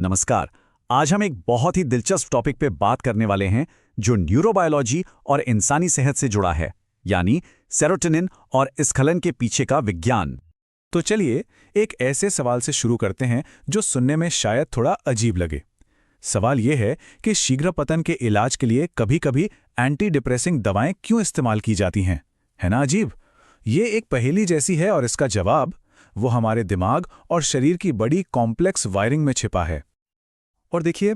नमस्कार। आज हम एक बहुत ही दिलचस्प टॉपिक पे बात करने वाले हैं जो न्यूरोबायोलॉजी और इंसानी सेहत से जुड़ा है, यानी सेरोटोनिन और स्खलन के पीछे का विज्ञान। तो चलिए एक ऐसे सवाल से शुरू करते हैं जो सुनने में शायद थोड़ा अजीब लगे। सवाल यह है कि शीघ्र पतन के इलाज के लिए कभी-कभी एंटी डिप्रेसिंग दवाएं क्यों इस्तेमाल की जाती हैं? है ना अजीब? ये एक पहेली जैसी है और इसका जवाब वो हमारे दिमाग और शरीर की बड़ी कॉम्प्लेक्स वायरिंग में छिपा है। और देखिए,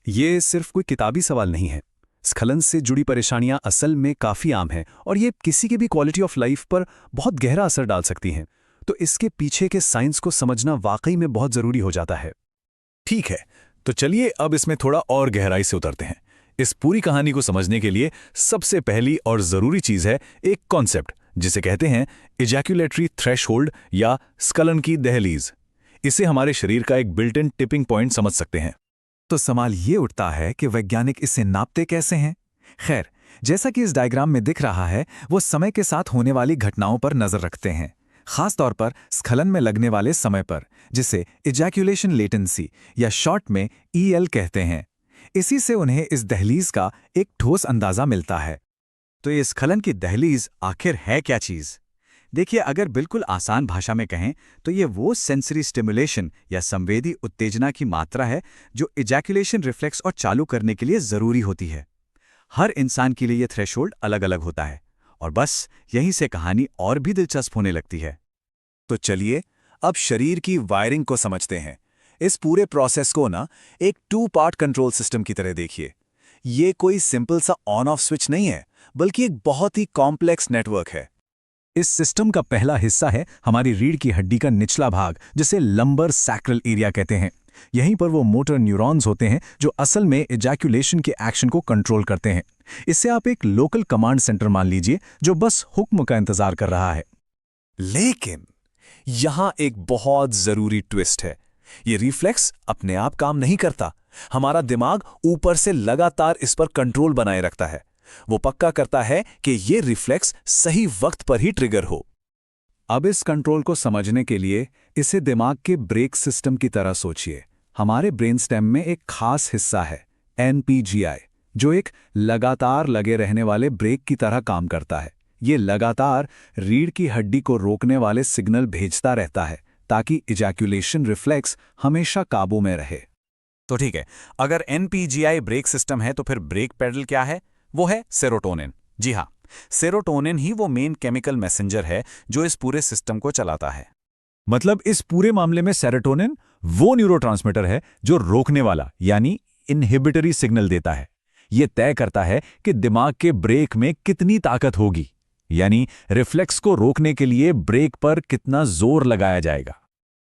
ये सिर्फ कोई किताबी सवाल नहीं है। स्खलन से जुड़ी परेशानियां असल में काफ़ी आम हैं और ये किसी की भी क्वालिटी ऑफ लाइफ पर बहुत गहरा असर डाल सकती हैं। तो इसके पीछे के साइंस को समझना वाकई में बहुत ज़रूरी हो जाता है। ठीक है, तो चलिए अब इसमें थोड़ा और गहराई से उतरते हैं। इस पूरी कहानी को समझने के लिए सबसे पहली और ज़रूरी चीज़ है एक कॉन्सेप्ट जिसे कहते हैं इजैक्यूलेटरी थ्रेशहोल्ड या स्खलन की दहलीज। इसे हमारे शरीर का एक बिल्ट इन टिपिंग पॉइंट समझ सकते हैं। तो सवाल ये उठता है कि वैज्ञानिक इसे नापते कैसे हैं? खैर, जैसा कि इस डायग्राम में दिख रहा है, वो समय के साथ होने वाली घटनाओं पर नजर रखते हैं, खास तौर पर स्खलन में लगने वाले समय पर, जिसे इजैक्यूलेशन लेटेंसी या शॉर्ट में ईएल कहते हैं। इसी से उन्हें इस दहलीज का एक ठोस अंदाजा मिलता है। तो ये स्खलन की दहलीज आखिर है क्या चीज? देखिए, अगर बिल्कुल आसान भाषा में कहें तो ये वो सेंसरी स्टिमुलेशन या संवेदी उत्तेजना की मात्रा है जो इजैक्यूलेशन रिफ्लेक्स और चालू करने के लिए ज़रूरी होती है। हर इंसान के लिए ये थ्रेशोल्ड अलग-अलग होता है और बस यहीं से कहानी और भी दिलचस्प होने लगती है। तो चलिए अब शरीर की वायरिंग को समझते हैं। इस पूरे प्रोसेस को ना एक 2 पार्ट कंट्रोल सिस्टम की तरह देखिए। ये कोई सिंपल सा ऑन ऑफ स्विच नहीं है, बल्कि एक बहुत ही कॉम्प्लेक्स नेटवर्क है। इस सिस्टम का पहला हिस्सा है हमारी रीढ़ की हड्डी का निचला भाग, जिसे लंबर सैक्रल एरिया कहते हैं। यहीं पर वो मोटर न्यूरॉन्स होते हैं जो असल में इजैक्यूलेशन के एक्शन को कंट्रोल करते हैं। इससे आप एक लोकल कमांड सेंटर मान लीजिए जो बस हुक्म का इंतजार कर रहा है। लेकिन यहां एक बहुत जरूरी ट्विस्ट है। ये रिफ्लेक्स अपने आप काम नहीं करता। हमारा दिमाग ऊपर से लगातार इस पर कंट्रोल बनाए रखता है। वो पक्का करता है कि ये रिफ्लेक्स सही वक्त पर ही ट्रिगर हो। अब इस कंट्रोल को समझने के लिए इसे दिमाग के ब्रेक सिस्टम की तरह सोचिए। हमारे ब्रेन स्टेम में एक खास हिस्सा है NPGI, जो एक लगातार लगे रहने वाले ब्रेक की तरह काम करता है। ये लगातार रीढ़ की हड्डी को रोकने वाले सिग्नल भेजता रहता है ताकि इजैक्यूलेशन रिफ्लेक्स हमेशा काबू में रहे। तो ठीक है, अगर NPGI ब्रेक सिस्टम है तो फिर ब्रेक पेडल क्या है? वो है सेरोटोनिन। जी हाँ, सेरोटोनिन ही वो मेन केमिकल मैसेंजर है जो इस पूरे सिस्टम को चलाता है। मतलब इस पूरे मामले में सेरोटोनिन वो न्यूरोट्रांसमीटर है जो रोकने वाला यानी इनहिबिटरी सिग्नल देता है। ये तय करता है कि दिमाग के ब्रेक में कितनी ताकत होगी, यानी रिफ्लेक्स को रोकने के लिए ब्रेक पर कितना जोर लगाया जाएगा।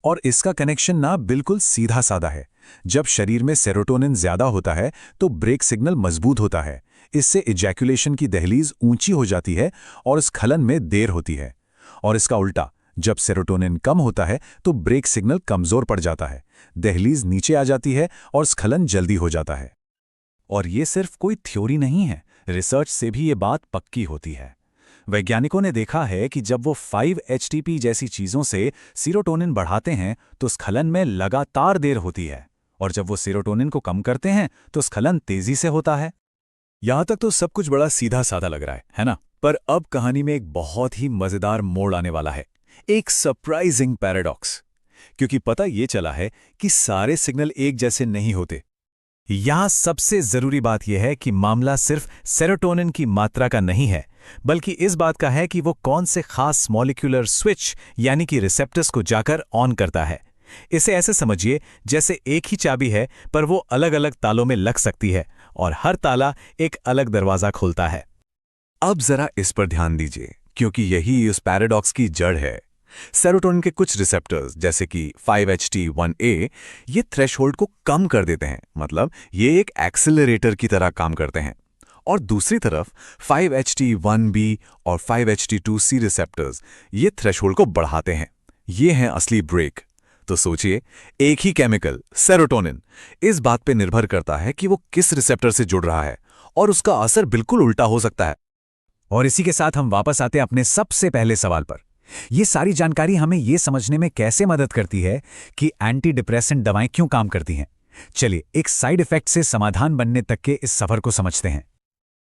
और इसका कनेक्शन ना बिल्कुल सीधा साधा है। जब शरीर में सेरोटोनिन ज्यादा होता है तो ब्रेक सिग्नल मजबूत होता है। इससे इजैक्यूलेशन की दहलीज ऊंची हो जाती है और स्खलन में देर होती है। और इसका उल्टा, जब सेरोटोनिन कम होता है तो ब्रेक सिग्नल कमजोर पड़ जाता है, दहलीज नीचे आ जाती है और स्खलन जल्दी हो जाता है। और ये सिर्फ कोई थ्योरी नहीं है, रिसर्च से भी ये बात पक्की होती है। वैज्ञानिकों ने देखा है कि जब वो 5-HTP जैसी चीज़ों से सीरोटोनिन बढ़ाते हैं तो स्खलन में लगातार देर होती है, और जब वो सीरोटोनिन को कम करते हैं तो स्खलन तेजी से होता है। यहां तक तो सब कुछ बड़ा सीधा साधा लग रहा है ना? पर अब कहानी में एक बहुत ही मजेदार मोड़ आने वाला है, एक सरप्राइजिंग पैराडॉक्स। क्योंकि पता ये चला है कि सारे सिग्नल एक जैसे नहीं होते। यहां सबसे जरूरी बात यह है कि मामला सिर्फ सेरोटोनिन की मात्रा का नहीं है, बल्कि इस बात का है कि वो कौन से खास मॉलिक्यूलर स्विच यानी कि रिसेप्टर्स को जाकर ऑन करता है। इसे ऐसे समझिए जैसे एक ही चाबी है पर वो अलग अलग तालों में लग सकती है और हर ताला एक अलग दरवाजा खोलता है। अब जरा इस पर ध्यान दीजिए, क्योंकि यही उस पैराडॉक्स की जड़ है। सेरोटोनिन के कुछ रिसेप्टर्स जैसे कि 5-HT1A ये थ्रेशहोल्ड को कम कर देते हैं, मतलब ये एक एक्सेलरेटर की तरह काम करते हैं। और दूसरी तरफ 5-HT1B और 5-HT2C रिसेप्टर्स ये थ्रेशहोल्ड को बढ़ाते हैं। ये हैं असली ब्रेक। तो सोचिए, एक ही केमिकल सेरोटोनिन इस बात पे निर्भर करता है कि वो किस रिसेप्टर से जुड़ रहा है, और उसका असर बिल्कुल उल्टा हो सकता है। और इसी के साथ हम वापस आते हैं अपने सबसे पहले सवाल पर। ये सारी जानकारी हमें ये समझने में कैसे मदद करती है कि एंटी डिप्रेसेंट दवाएं क्यों काम करती हैं? चलिए एक साइड इफेक्ट से समाधान बनने तक के इस सफर को समझते हैं।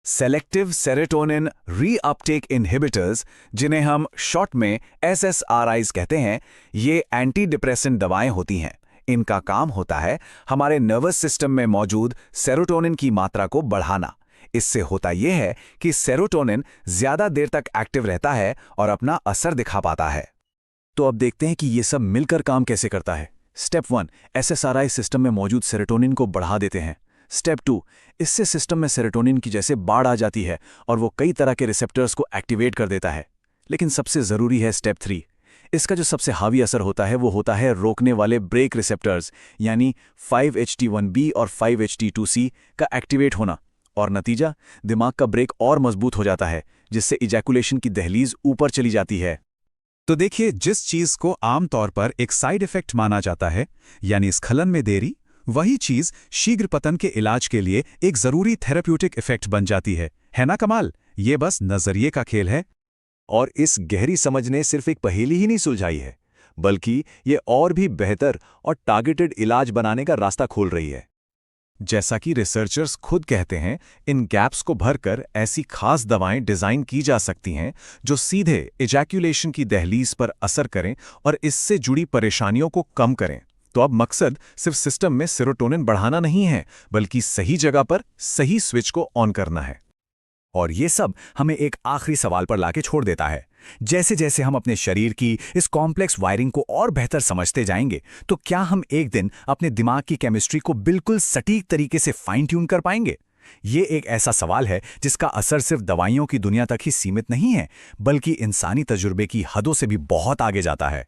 सेलेक्टिव सेरोटोनिन रीअपटेक इनहिबिटर्स, जिन्हें हम शॉर्ट में SSRIs कहते हैं, ये एंटी डिप्रेसेंट दवाएं होती हैं। इनका काम होता है हमारे नर्वस सिस्टम में मौजूद सेरोटोनिन की मात्रा को बढ़ाना। इससे होता यह है कि सेरोटोनिन ज्यादा देर तक एक्टिव रहता है और अपना असर दिखा पाता है। तो अब देखते हैं कि ये सब मिलकर काम कैसे करता है। स्टेप 1, SSRI सिस्टम में मौजूद सेरोटोनिन को बढ़ा देते हैं। स्टेप 2, इससे सिस्टम में सेरोटोनिन की जैसे बाढ़ आ जाती है और वो कई तरह के रिसेप्टर्स को एक्टिवेट कर देता है। लेकिन सबसे ज़रूरी है स्टेप 3। इसका जो सबसे हावी असर होता है वो होता है रोकने वाले ब्रेक रिसेप्टर्स, यानी 5HT1B और 5HT2C का एक्टिवेट होना। और नतीजा, दिमाग का ब्रेक और मजबूत हो जाता है, जिससे इजैकुलेशन की दहलीज ऊपर चली जाती है। तो देखिए, जिस चीज को आमतौर पर एक साइड इफेक्ट माना जाता है, यानी स्खलन में देरी, वही चीज शीघ्र पतन के इलाज के लिए एक जरूरी थेरेप्यूटिक इफेक्ट बन जाती है ना कमाल? ये बस नजरिए का खेल है। और इस गहरी समझ ने सिर्फ एक पहेली ही नहीं सुलझाई है, बल्कि ये और भी बेहतर और टारगेटेड इलाज बनाने का रास्ता खोल रही है। जैसा कि रिसर्चर्स खुद कहते हैं, इन गैप्स को भरकर ऐसी खास दवाएं डिजाइन की जा सकती हैं जो सीधे इजैक्यूलेशन की दहलीज पर असर करें और इससे जुड़ी परेशानियों को कम करें। तो अब मकसद सिर्फ सिस्टम में सेरोटोनिन बढ़ाना नहीं है, बल्कि सही जगह पर सही स्विच को ऑन करना है। और ये सब हमें एक आखिरी सवाल पर लाके छोड़ देता है। जैसे जैसे हम अपने शरीर की इस कॉम्प्लेक्स वायरिंग को और बेहतर समझते जाएंगे, तो क्या हम एक दिन अपने दिमाग की केमिस्ट्री को बिल्कुल सटीक तरीके से फाइन ट्यून कर पाएंगे? ये एक ऐसा सवाल है जिसका असर सिर्फ दवाइयों की दुनिया तक ही सीमित नहीं है, बल्कि इंसानी तजुर्बे की हदों से भी बहुत आगे जाता है।